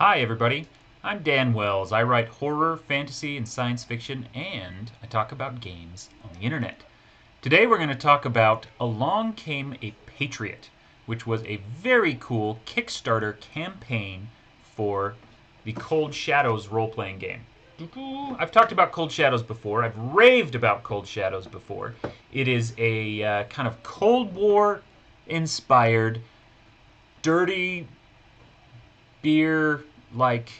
Hi everybody, I'm Dan Wells. I write horror, fantasy, and science fiction, and I talk about games on the internet. Today we're going to talk about Along Came a Patriot, which was a very cool Kickstarter campaign for the Cold Shadows role-playing game. I've talked about Cold Shadows before. I've raved about Cold Shadows before. It is a kind of Cold War inspired, dirty beer, like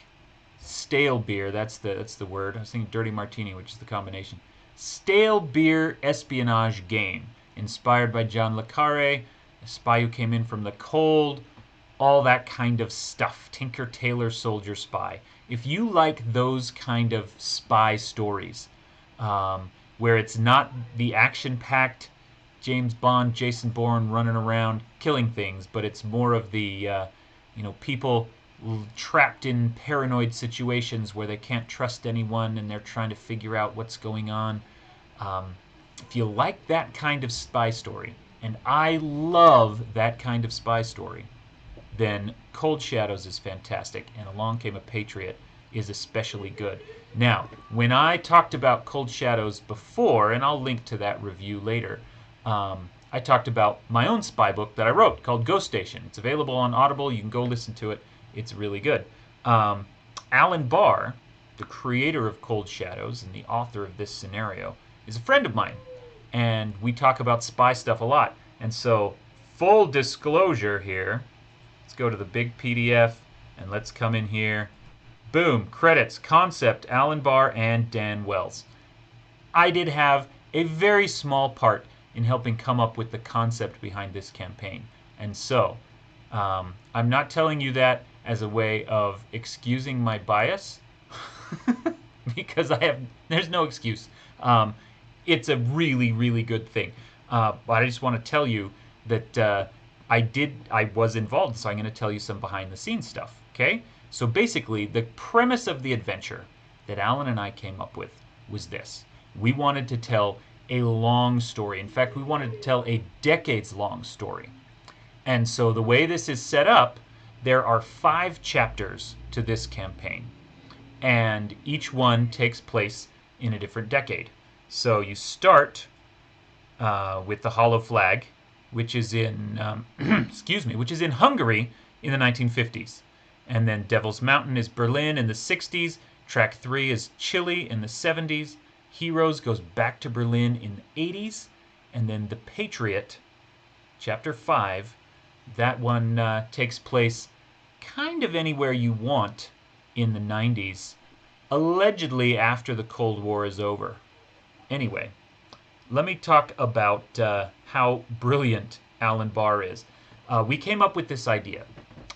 stale beer. That's the word. I was thinking dirty martini, which is the combination. Stale beer espionage game inspired by John le Carre, a spy who came in from the cold, all that kind of stuff. Tinker Tailor Soldier Spy. If you like those kind of spy stories, where it's not the action-packed James Bond, Jason Bourne running around killing things, but it's more of the people trapped in paranoid situations where they can't trust anyone and they're trying to figure out what's going on. If you like that kind of spy story, and I love that kind of spy story, then Cold Shadows is fantastic, and Along Came a Patriot is especially good. Now, when I talked about Cold Shadows before, and I'll link to that review later, I talked about my own spy book that I wrote called Ghost Station. It's available on Audible. You can go listen to it. It's really good. Alan Barr, the creator of Cold Shadows and the author of this scenario, is a friend of mine. And we talk about spy stuff a lot. And so, full disclosure here, let's go to the big PDF and let's come in here. Boom, credits, concept, Alan Barr and Dan Wells. I did have a very small part in helping come up with the concept behind this campaign. And so, I'm not telling you that as a way of excusing my bias, because there's no excuse. It's a really, really good thing. But I just want to tell you that I was involved, so I'm going to tell you some behind the scenes stuff, okay? So basically, the premise of the adventure that Alan and I came up with was this. We wanted to tell a long story. In fact, we wanted to tell a decades-long story. And so the way this is set up, there are 5 chapters to this campaign. And each one takes place in a different decade. So you start with the Hollow Flag, which is in which is in Hungary in the 1950s. And then Devil's Mountain is Berlin in the 60s. Track 3 is Chile in the 70s. Heroes goes back to Berlin in the 80s. And then The Patriot, Chapter 5, that one takes place kind of anywhere you want in the 90s, allegedly after the Cold War is over. Anyway, let me talk about how brilliant Alan Barr is. We came up with this idea,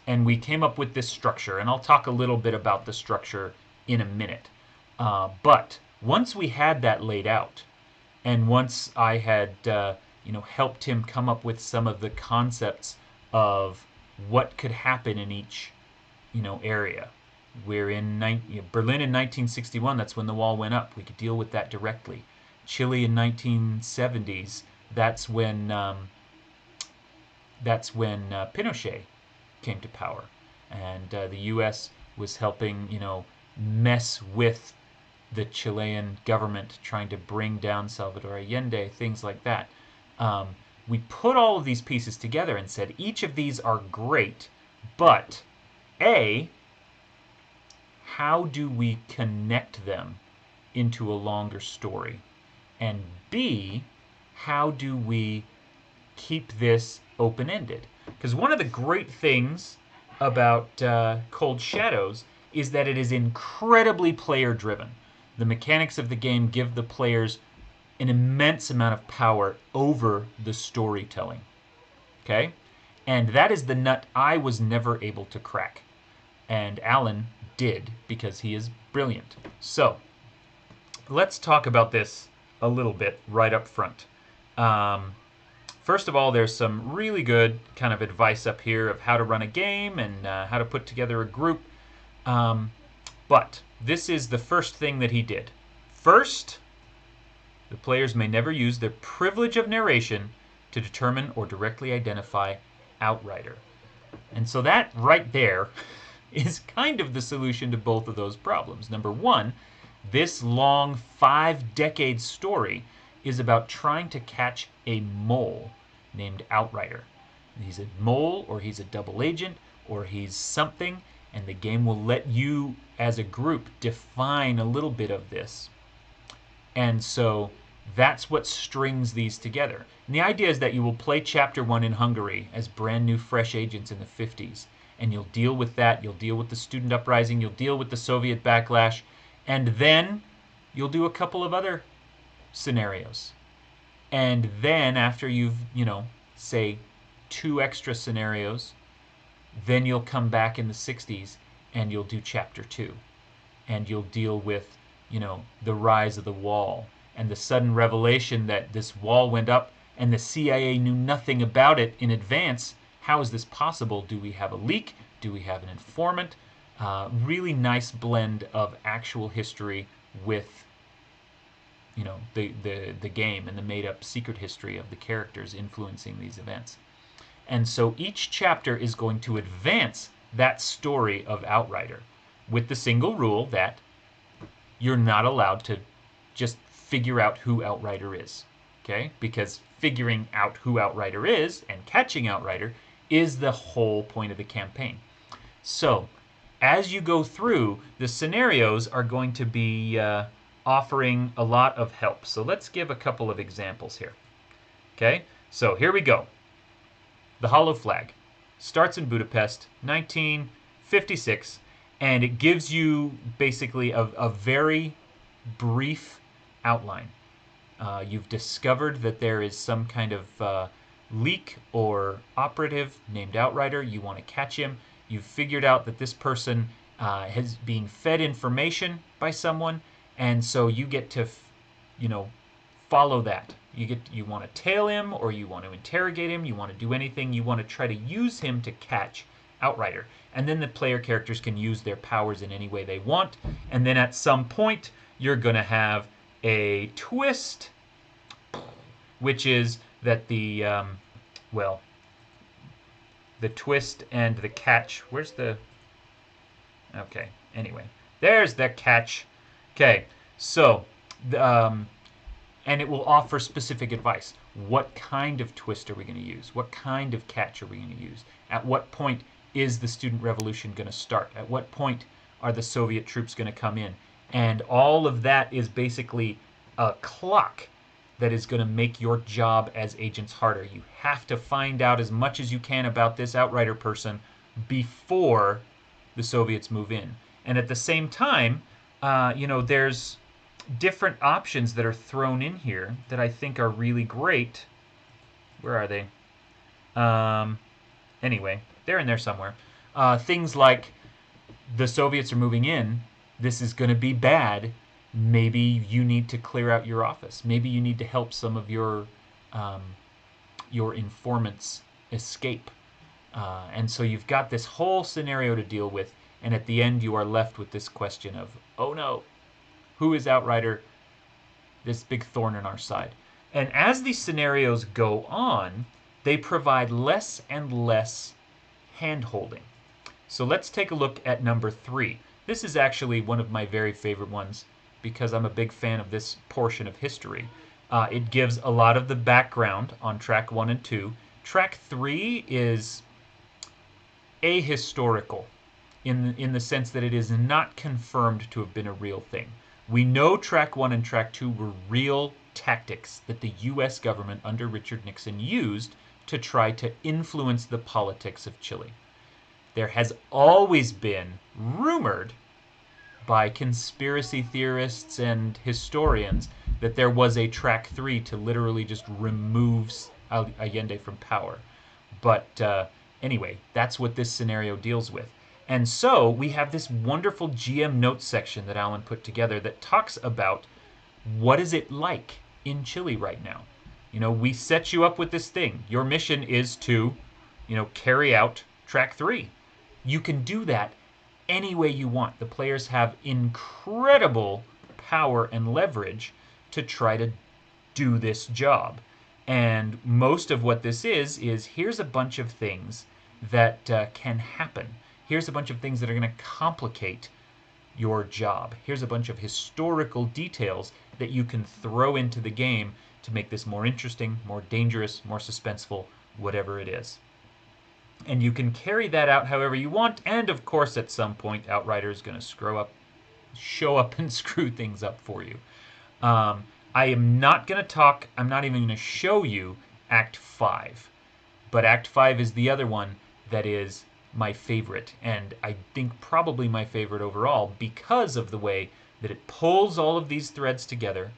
and we came up with this structure, and I'll talk a little bit about the structure in a minute. But once we had that laid out, and once I had helped him come up with some of the concepts of what could happen in each area. We're in Berlin in 1961. That's when the wall went up. We could deal with that directly. Chile in 1970s. That's when Pinochet came to power, and the U.S. was helping mess with the Chilean government, trying to bring down Salvador Allende, things like that. We put all of these pieces together and said each of these are great, but A, how do we connect them into a longer story? And B, how do we keep this open-ended? Because one of the great things about Cold Shadows is that it is incredibly player-driven. The mechanics of the game give the players an immense amount of power over the storytelling. Okay? And that is the nut I was never able to crack. And Alan did, because he is brilliant. So, let's talk about this a little bit right up front. First of all, there's some really good kind of advice up here of how to run a game and how to put together a group. But this is the first thing that he did. First, the players may never use their privilege of narration to determine or directly identify Outrider. And so that right there is kind of the solution to both of those problems. Number one, this long 5-decade story is about trying to catch a mole named Outrider. He's a mole, or he's a double agent, or he's something, and the game will let you, as a group, define a little bit of this. And so that's what strings these together. And the idea is that you will play Chapter 1 in Hungary as brand new, fresh agents in the 50s. And you'll deal with that. You'll deal with the student uprising. You'll deal with the Soviet backlash. And then you'll do a couple of other scenarios. And then after you've, say 2 extra scenarios, then you'll come back in the 60s and you'll do Chapter 2. And you'll deal with, the rise of the wall and the sudden revelation that this wall went up and the CIA knew nothing about it in advance. How is this possible? Do we have a leak? Do we have an informant? Really nice blend of actual history with, the game and the made-up secret history of the characters influencing these events. And so each chapter is going to advance that story of Outrider with the single rule that you're not allowed to just figure out who Outrider is, okay? Because figuring out who Outrider is and catching Outrider is the whole point of the campaign. So, as you go through, the scenarios are going to be offering a lot of help. So let's give a couple of examples here, okay? So here we go. The Hollow Flag starts in Budapest, 1956, and it gives you basically a very brief outline. You've discovered that there is some kind of leak or operative named Outrider. You want to catch him. You've figured out that this person has being fed information by someone, and so you get to, follow that. You want to tail him, or you want to interrogate him. You want to do anything. You want to try to use him to catch Outrider. And then the player characters can use their powers in any way they want. And then at some point, you're going to have a twist, which is that the twist and the catch. Where's the... Okay, anyway. There's the catch. Okay, so... and it will offer specific advice. What kind of twist are we going to use? What kind of catch are we going to use? At what point is the student revolution going to start? At what point are the Soviet troops going to come in? And all of that is basically a clock that is going to make your job as agents harder. You have to find out as much as you can about this Outrider person before the Soviets move in. And at the same time, there's different options that are thrown in here that I think are really great. Where are they? Anyway, they're in there somewhere. Things like the Soviets are moving in. This is going to be bad. Maybe you need to clear out your office. Maybe you need to help some of your informants escape. And so you've got this whole scenario to deal with, and at the end you are left with this question of, oh no, who is Outrider? This big thorn in our side. And as these scenarios go on, they provide less and less hand-holding. So let's take a look at number 3. This is actually one of my very favorite ones because I'm a big fan of this portion of history. It gives a lot of the background on track 1 and 2. Track 3 is ahistorical in the sense that it is not confirmed to have been a real thing. We know track 1 and track 2 were real tactics that the U.S. government under Richard Nixon used to try to influence the politics of Chile. There has always been rumored by conspiracy theorists and historians that there was a track 3 to literally just remove Allende from power. But anyway, that's what this scenario deals with. And so we have this wonderful GM notes section that Alan put together that talks about what is it like in Chile right now. We set you up with this thing. Your mission is to, carry out track 3. You can do that any way you want. The players have incredible power and leverage to try to do this job. And most of what this is here's a bunch of things that can happen. Here's a bunch of things that are going to complicate your job. Here's a bunch of historical details that you can throw into the game to make this more interesting, more dangerous, more suspenseful, whatever it is. And you can carry that out however you want, and of course at some point Outrider is going to show up and screw things up for you. I am not going to talk, I'm not even going to show you Act 5. But Act 5 is the other one that is my favorite, and I think probably my favorite overall because of the way that it pulls all of these threads together,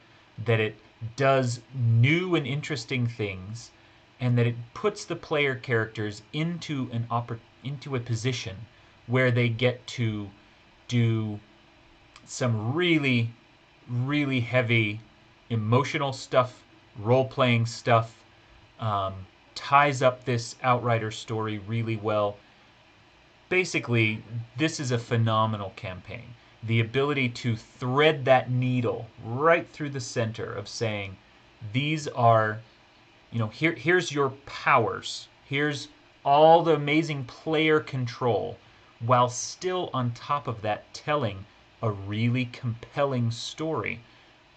that it does new and interesting things, and that it puts the player characters into a position where they get to do some really, really heavy emotional stuff, role-playing stuff, ties up this Outrider story really well. Basically, this is a phenomenal campaign. The ability to thread that needle right through the center of saying, these are, here's your powers. Here's all the amazing player control, while still on top of that telling a really compelling story.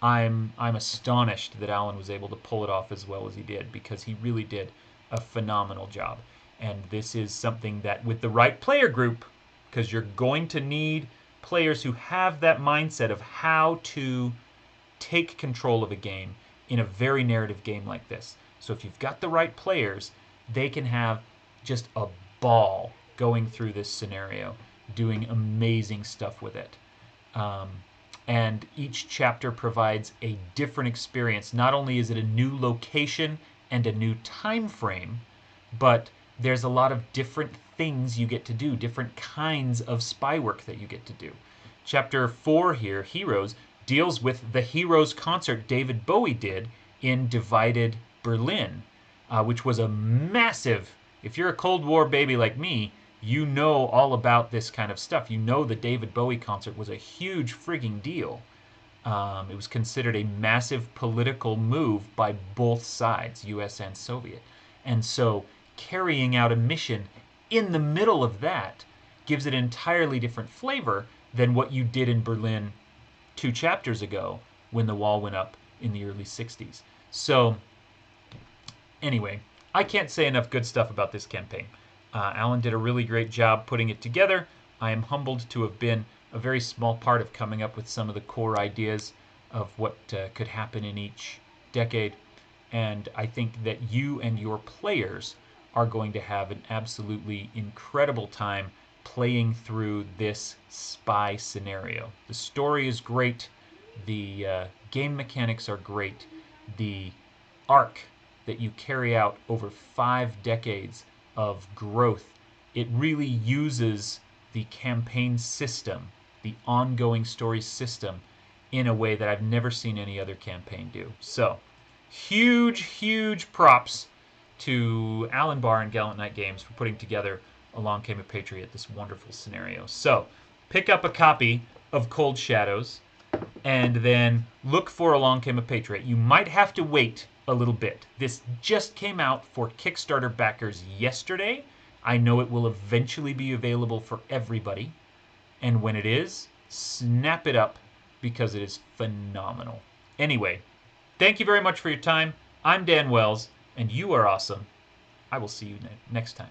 I'm astonished that Alan was able to pull it off as well as he did, because he really did a phenomenal job. And this is something that, with the right player group, because you're going to need players who have that mindset of how to take control of a game in a very narrative game like this. So if you've got the right players, they can have just a ball going through this scenario, doing amazing stuff with it. And each chapter provides a different experience. Not only is it a new location and a new time frame, but there's a lot of different things you get to do, different kinds of spy work that you get to do. Chapter 4 here, Heroes, deals with the Heroes concert David Bowie did in divided Berlin, which was a massive, if you're a Cold War baby like me, you know all about this kind of stuff. You know the David Bowie concert was a huge frigging deal. It was considered a massive political move by both sides, US and Soviet. And so carrying out a mission in the middle of that gives it an entirely different flavor than what you did in Berlin 2 chapters ago when the wall went up in the early 60s. So anyway, I can't say enough good stuff about this campaign. Alan did a really great job putting it together. I am humbled to have been a very small part of coming up with some of the core ideas of what could happen in each decade. And I think that you and your players are going to have an absolutely incredible time playing through this spy scenario. The story is great. The game mechanics are great. The arc that you carry out over 5 decades of growth, it really uses the campaign system, the ongoing story system, in a way that I've never seen any other campaign do. So, huge props to Alan Barr and Gallant Knight Games for putting together Along Came a Patriot, this wonderful scenario. So, pick up a copy of Cold Shadows, and then look for Along Came a Patriot. You might have to wait a little bit. This just came out for Kickstarter backers yesterday. I know it will eventually be available for everybody. And when it is, snap it up, because it is phenomenal. Anyway, thank you very much for your time. I'm Dan Wells, and you are awesome. I will see you next time.